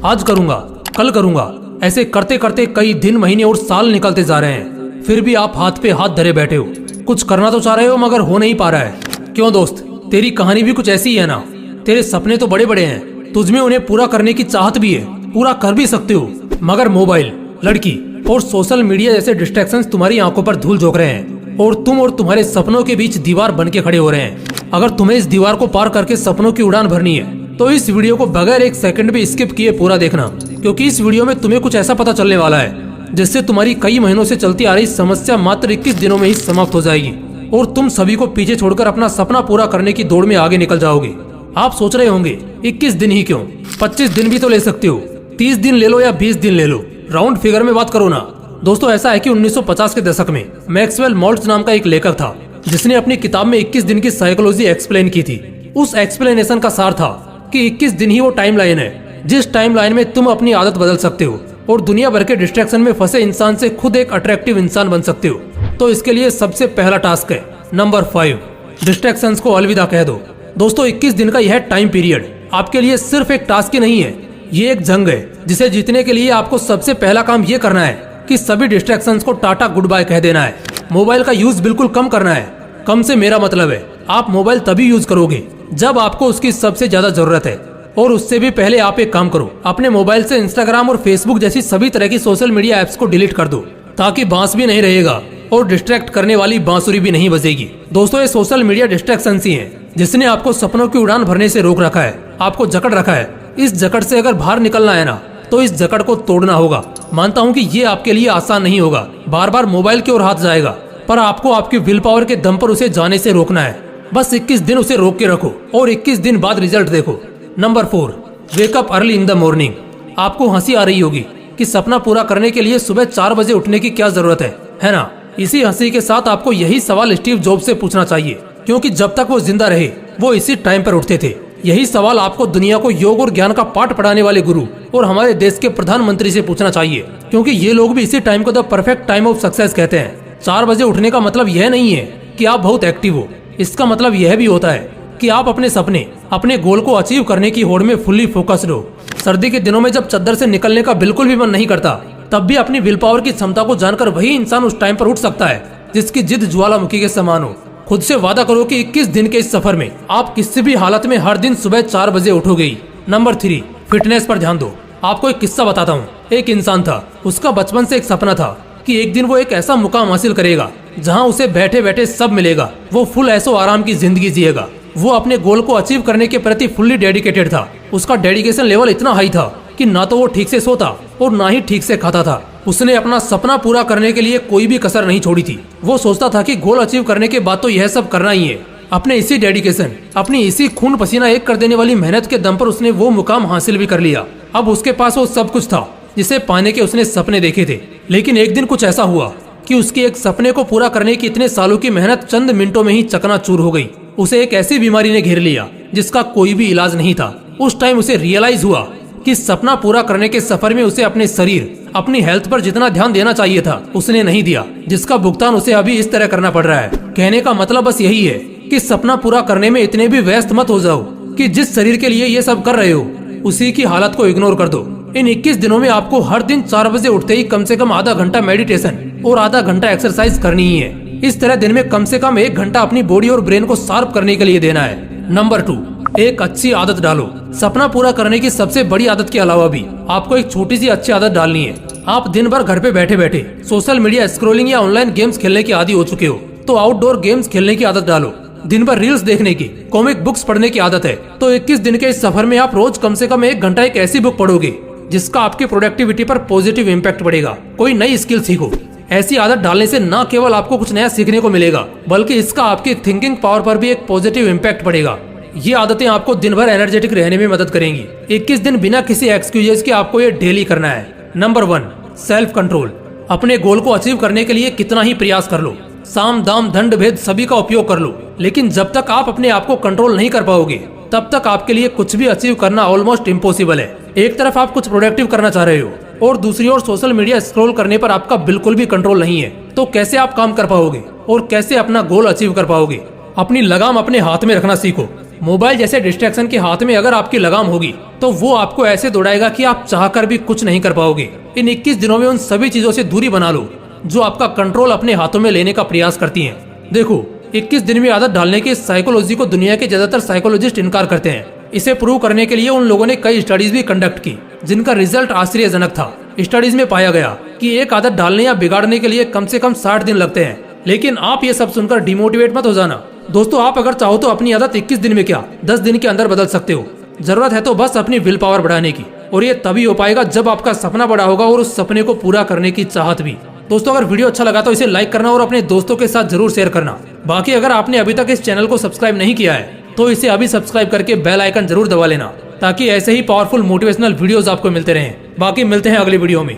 आज करूंगा, कल करूंगा, ऐसे करते करते कई दिन, महीने और साल निकलते जा रहे हैं। फिर भी आप हाथ पे हाथ धरे बैठे हो। कुछ करना तो चाह रहे हो मगर हो नहीं पा रहा है। क्यों दोस्त, तेरी कहानी भी कुछ ऐसी ही है ना। तेरे सपने तो बड़े बड़े हैं, तुझमें उन्हें पूरा करने की चाहत भी है, पूरा कर भी सकते हो, मगर मोबाइल, लड़की और सोशल मीडिया जैसे डिस्ट्रैक्शंस तुम्हारी आंखों पर धूल झोंक रहे हैं और तुम और तुम्हारे सपनों के बीच दीवार बन के खड़े हो रहे हैं। अगर तुम्हें इस दीवार को पार करके सपनों की उड़ान भरनी है तो इस वीडियो को बगैर एक सेकंड भी स्किप किए पूरा देखना, क्योंकि इस वीडियो में तुम्हें कुछ ऐसा पता चलने वाला है जिससे तुम्हारी कई महीनों से चलती आ रही समस्या मात्र 21 दिनों में ही समाप्त हो जाएगी और तुम सभी को पीछे छोड़कर अपना सपना पूरा करने की दौड़ में आगे निकल जाओगे। आप सोच रहे होंगे 21 दिन ही क्यों, 25 दिन भी तो ले सकते हो, 30 दिन ले लो या 20 दिन ले लो, राउंड फिगर में बात करो ना। दोस्तों, ऐसा है कि 1950 के दशक में मैक्सवेल मॉल्ट्ज नाम का एक लेखक था जिसने अपनी किताब में 21 दिन की साइकोलॉजी एक्सप्लेन की थी। उस एक्सप्लेनेशन का सार था कि 21 दिन ही वो टाइम लाइन है जिस टाइम लाइन में तुम अपनी आदत बदल सकते हो और दुनिया भर के डिस्ट्रैक्शन में फंसे इंसान से खुद एक अट्रैक्टिव इंसान बन सकते हो। तो इसके लिए सबसे पहला टास्क है नंबर 5, डिस्ट्रैक्शंस को अलविदा कह दो। दोस्तों, 21 दिन का यह टाइम पीरियड आपके लिए सिर्फ एक टास्क ही नहीं है, ये एक जंग है जिसे जीतने के लिए आपको सबसे पहला काम ये करना है कि सभी डिस्ट्रैक्शंस को टाटा गुड बाय कह देना है। मोबाइल का यूज बिल्कुल कम करना है। कम से मेरा मतलब है आप मोबाइल तभी यूज करोगे जब आपको उसकी सबसे ज्यादा जरूरत है। और उससे भी पहले आप एक काम करो, अपने मोबाइल से इंस्टाग्राम और फेसबुक जैसी सभी तरह की सोशल मीडिया एप्स को डिलीट कर दो, ताकि बांस भी नहीं रहेगा और डिस्ट्रैक्ट करने वाली बांसुरी भी नहीं बजेगी। दोस्तों, ये सोशल मीडिया डिस्ट्रैक्शन ही है जिसने आपको सपनों की उड़ान भरने से रोक रखा है, आपको जकड़ रखा है। इस जकड़ से अगर बाहर निकलना है ना तो इस जकड़ को तोड़ना होगा। मानता हूँ कि ये आपके लिए आसान नहीं होगा, बार बार मोबाइल की ओर हाथ जाएगा, पर आपको आपकी विल पावर के दम पर उसे जाने से रोकना है। बस 21 दिन उसे रोक के रखो और 21 दिन बाद रिजल्ट देखो। Number 4, wake up early in the morning. आपको हंसी आ रही होगी कि सपना पूरा करने के लिए सुबह 4 बजे उठने की क्या जरूरत है ना। इसी हंसी के साथ आपको यही सवाल स्टीव जॉब से पूछना चाहिए, क्योंकि जब तक वो जिंदा रहे वो इसी टाइम पर उठते थे। यही सवाल आपको दुनिया को योग और ज्ञान का पाठ पढ़ाने वाले गुरु और हमारे देश के प्रधानमंत्री से पूछना चाहिए, क्योंकि ये लोग भी इसी टाइम को the perfect time of success कहते हैं। 4 बजे उठने का मतलब यह नहीं है कि आप बहुत एक्टिव हो, इसका मतलब यह भी होता है कि आप अपने सपने, अपने गोल को अचीव करने की होड़ में फुल्ली फोकस्ड हो। सर्दी के दिनों में जब चद्दर से निकलने का बिल्कुल भी मन नहीं करता, तब भी अपनी विल पावर की क्षमता को जानकर वही इंसान उस टाइम पर उठ सकता है जिसकी जिद ज्वालामुखी के समान हो। खुद से वादा करो कि 21 दिन के इस सफर में आप किसी भी हालत में हर दिन सुबह 4 बजे उठोगे। नंबर 3, फिटनेस पर ध्यान दो। आपको एक किस्सा बताता हूँ। एक इंसान था, उसका बचपन से एक सपना था कि एक दिन वो एक ऐसा मुकाम हासिल करेगा जहाँ उसे बैठे बैठे सब मिलेगा। वो फुल ऐसो आराम की जिंदगी जिएगा। वो अपने गोल को अचीव करने के प्रति फुल्ली डेडिकेटेड था। उसका डेडिकेशन लेवल इतना हाई था कि ना तो वो ठीक से सोता और ना ही ठीक से खाता था। उसने अपना सपना पूरा करने के लिए कोई भी कसर नहीं छोड़ी थी। वो सोचता था कि गोल अचीव करने के बाद तो यह सब करना ही है। अपने इसी डेडिकेशन, अपनी इसी खून पसीना एक कर देने वाली मेहनत के दम पर उसने वो मुकाम हासिल भी कर लिया। अब उसके पास वो सब कुछ था जिसे पाने के उसने सपने देखे थे। लेकिन एक दिन कुछ ऐसा हुआ कि उसके एक सपने को पूरा करने की इतने सालों की मेहनत चंद मिनटों में ही चकनाचूर हो गई। उसे एक ऐसी बीमारी ने घेर लिया जिसका कोई भी इलाज नहीं था। उस टाइम उसे रियलाइज हुआ कि सपना पूरा करने के सफर में उसे अपने शरीर, अपनी हेल्थ पर जितना ध्यान देना चाहिए था उसने नहीं दिया, जिसका भुगतान उसे अभी इस तरह करना पड़ रहा है। कहने का मतलब बस यही है कि सपना पूरा करने में इतने भी व्यस्त मत हो जाओ कि जिस शरीर के लिए ये सब कर रहे हो उसी की हालत को इग्नोर कर दो। इन 21 दिनों में आपको हर दिन 4 बजे उठते ही कम से कम आधा घंटा मेडिटेशन और आधा घंटा एक्सरसाइज करनी ही है। इस तरह दिन में कम से कम 1 घंटा अपनी बॉडी और ब्रेन को शार्प करने के लिए देना है। नंबर 2, एक अच्छी आदत डालो। सपना पूरा करने की सबसे बड़ी आदत के अलावा भी आपको एक छोटी सी अच्छी आदत डालनी है। आप दिन भर घर पे बैठे बैठे सोशल मीडिया स्क्रॉलिंग या ऑनलाइन गेम्स खेलने की आदी हो चुके हो, तो आउटडोर गेम्स खेलने की आदत डालो। दिन भर रील्स देखने की, कॉमिक बुक्स पढ़ने की आदत है, तो 21 दिन के इस सफर में आप रोज कम से कम 1 घंटा एक ऐसी बुक पढ़ोगे जिसका आपकी प्रोडक्टिविटी पर पॉजिटिव इम्पैक्ट पड़ेगा। कोई नई स्किल सीखो। ऐसी आदत डालने से न केवल आपको कुछ नया सीखने को मिलेगा, बल्कि इसका आपकी थिंकिंग पावर पर भी एक पॉजिटिव इम्पैक्ट पड़ेगा। ये आदतें आपको दिन भर एनर्जेटिक रहने में मदद करेंगी। 21 दिन बिना किसी एक्सक्यूजेस के आपको ये डेली करना है। Number 1, self control. अपने गोल को अचीव करने के लिए कितना ही प्रयास कर लो, साम दाम दंड भेद सभी का उपयोग कर लो, लेकिन जब तक आप अपने आप को कंट्रोल नहीं कर पाओगे तब तक आपके लिए कुछ भी अचीव करना ऑलमोस्ट इम्पॉसिबल है। एक तरफ आप कुछ प्रोडक्टिव करना चाह रहे हो और दूसरी ओर सोशल मीडिया स्क्रॉल करने पर आपका बिल्कुल भी कंट्रोल नहीं है, तो कैसे आप काम कर पाओगे और कैसे अपना गोल अचीव कर पाओगे? अपनी लगाम अपने हाथ में रखना सीखो। मोबाइल जैसे डिस्ट्रैक्शन के हाथ में अगर आपकी लगाम होगी तो वो आपको ऐसे दौड़ाएगा कि आप चाहकर भी कुछ नहीं कर पाओगे। इन 21 दिनों में उन सभी चीजों से दूरी बना लो जो आपका कंट्रोल अपने हाथों में लेने का प्रयास करती हैं। देखो, 21 दिन में आदत डालने की साइकोलॉजी को दुनिया के ज्यादातर साइकोलॉजिस्ट इनकार करते हैं। इसे प्रूव करने के लिए उन लोगों ने कई स्टडीज भी कंडक्ट की जिनका रिजल्ट आश्चर्यजनक था। स्टडीज में पाया गया कि एक आदत डालने या बिगाड़ने के लिए कम से कम 60 दिन लगते हैं। लेकिन आप ये सब सुनकर डिमोटिवेट मत हो जाना दोस्तों। आप अगर चाहो तो अपनी आदत 21 दिन में क्या 10 दिन के अंदर बदल सकते हो। जरूरत है तो बस अपनी विल पावर बढ़ाने की, और ये तभी हो पाएगा जब आपका सपना बड़ा होगा और उस सपने को पूरा करने की चाहत भी। दोस्तों, अगर वीडियो अच्छा लगा तो इसे लाइक करना और अपने दोस्तों के साथ जरूर शेयर करना। बाकी अगर आपने अभी तक इस चैनल को सब्सक्राइब नहीं किया है तो इसे अभी सब्सक्राइब करके बेल आइकन जरूर दबा लेना, ताकि ऐसे ही पावरफुल मोटिवेशनल वीडियोस आपको मिलते रहें। बाकी मिलते हैं अगली वीडियो में।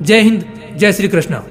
जय हिंद, जय श्री कृष्णा।